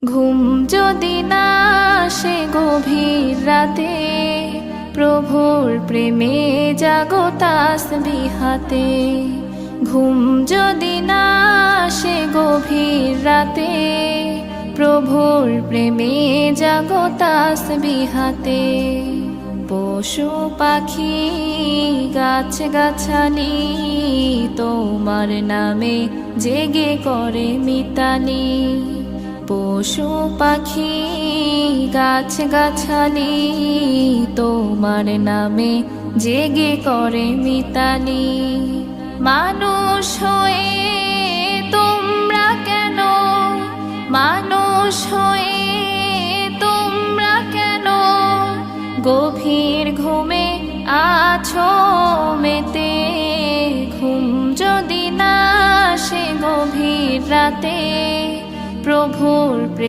ঘুম যদি না আসে গভীর রাতে, প্রভুর প্রেমে জাগো তাসবিহাতে। ঘুম যদি না আসে গভীর রাতে, প্রভুর প্রেমে জাগো তাসবিহাতে। পশু পাখি গাছ গাছালি তোমার নামে জেগে করে মিতালি। পশু পাখি গাছ গাছালি তোমার নামে জেগে করে মিতালি। মানুষ হয়ে তোমরা কেন, মানুষ হয়ে তোমরা কেন গভীর ঘুমে আছো মেতে। ঘুম যদি না আসে গভীর রাতে, প্রভুর